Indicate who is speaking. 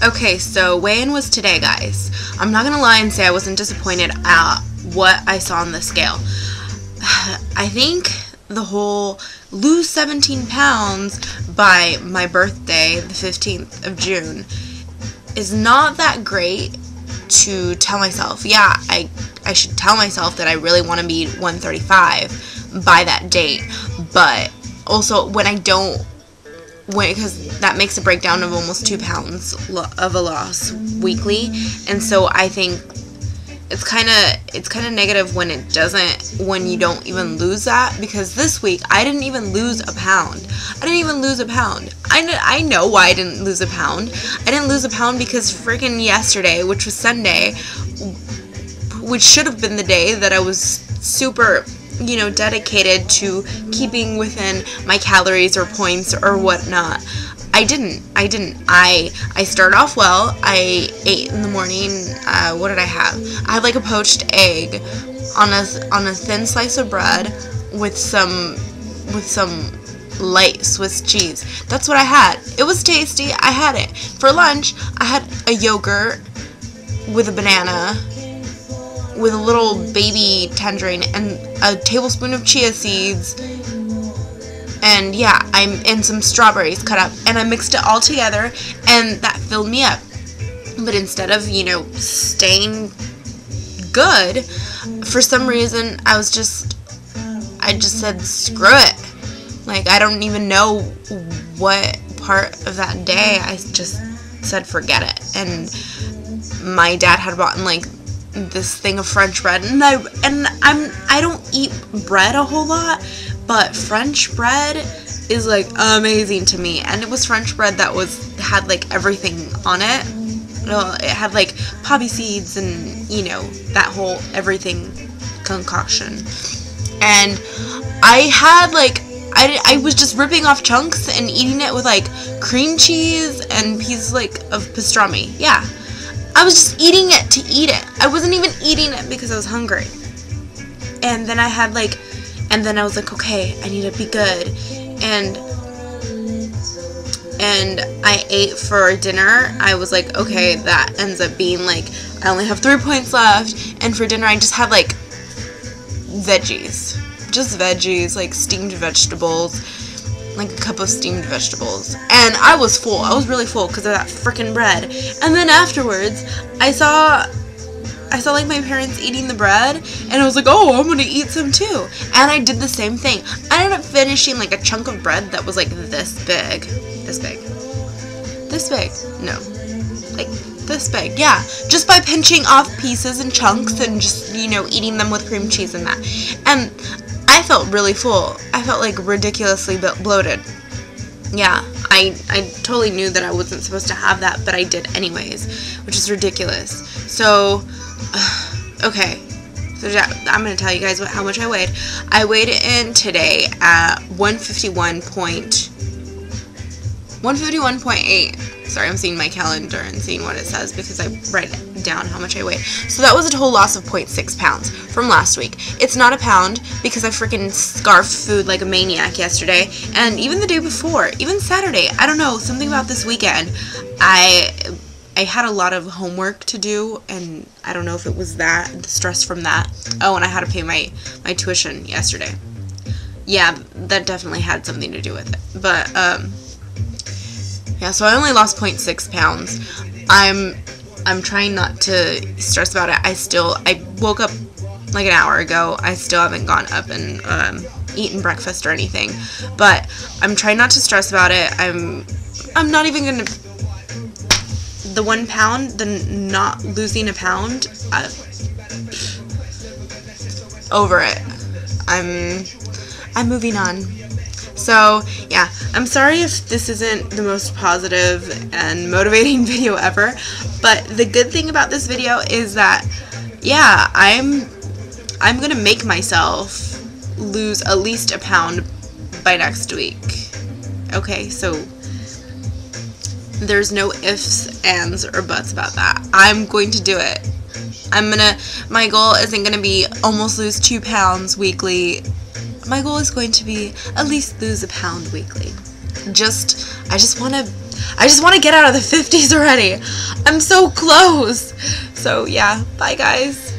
Speaker 1: Okay, so weigh-in was today, guys. I'm not gonna lie and say I wasn't disappointed at what I saw on the scale. I think the whole lose 17 pounds by my birthday, the 15th of June, is not that great to tell myself. Yeah, I should tell myself that I really want to be 135 by that date, but also when I don't, because that makes a breakdown of almost 2 pounds of a loss weekly, and so I think it's kind of negative when it doesn't, when you don't even lose that, because this week I didn't even lose a pound. I know why I didn't lose a pound. I didn't lose a pound because freaking yesterday, which was Sunday, which should have been the day that I was super, dedicated to keeping within my calories or points or whatnot. I didn't. I started off well. I ate in the morning. What did I have? I had like a poached egg on a thin slice of bread with some light Swiss cheese. That's what I had. It was tasty. I had it. For lunch, I had a yogurt with a banana, with a little baby tangerine, and a tablespoon of chia seeds. And yeah, and some strawberries cut up, and I mixed it all together, and that filled me up. But instead of, staying good, for some reason, I just said, screw it. Like, I don't even know what part of that day I just said, forget it. And my dad had bought like this thing of French bread, and I don't eat bread a whole lot, but French bread is like amazing to me. And it was French bread that had like everything on it. It had like poppy seeds and that whole everything concoction. And I had like I was just ripping off chunks and eating it with like cream cheese and pieces like of pastrami. Yeah, I was just eating it to eat it. I wasn't even eating it because I was hungry. And then I was like, okay, I need to be good. And I ate for dinner. I was like, okay, that ends up being like, I only have 3 points left. And for dinner, I just had like veggies. Just veggies, like steamed vegetables. Like a cup of steamed vegetables. And I was full. I was really full because of that freaking bread. And then afterwards, I saw like my parents eating the bread, and I was like, oh, I'm gonna eat some too. And I did the same thing. I ended up finishing like a chunk of bread that was like this big. No, like this big. Yeah, just by pinching off pieces and chunks and just eating them with cream cheese and that. And I felt really full. I felt like ridiculously bloated. Yeah, I totally knew that I wasn't supposed to have that, but I did anyways, which is ridiculous. So, okay, so I'm going to tell you guys how much I weighed. I weighed in today at 151.8. Sorry, I'm seeing my calendar and seeing what it says because I write down how much I weighed. So that was a total loss of 0.6 pounds from last week. It's not a pound because I freaking scarfed food like a maniac yesterday, and even the day before, even Saturday. I don't know, something about this weekend. I had a lot of homework to do, and I don't know if it was the stress from that. Oh, and I had to pay my tuition yesterday. Yeah, that definitely had something to do with it. But, yeah, so I only lost 0.6 pounds. I'm trying not to stress about it. I woke up like an hour ago. I still haven't gone up and eaten breakfast or anything. But I'm trying not to stress about it. I'm not even gonna. The 1 pound, the not losing a pound, over it. I'm moving on. So, yeah, I'm sorry if this isn't the most positive and motivating video ever, but the good thing about this video is that, yeah, I'm gonna make myself lose at least a pound by next week. Okay, so there's no ifs, ands, or buts about that. I'm going to do it. My goal isn't gonna be almost lose 2 pounds weekly. My goal is going to be at least lose a pound weekly. I just want to I just want to get out of the 50s already. I'm so close. So yeah, bye guys.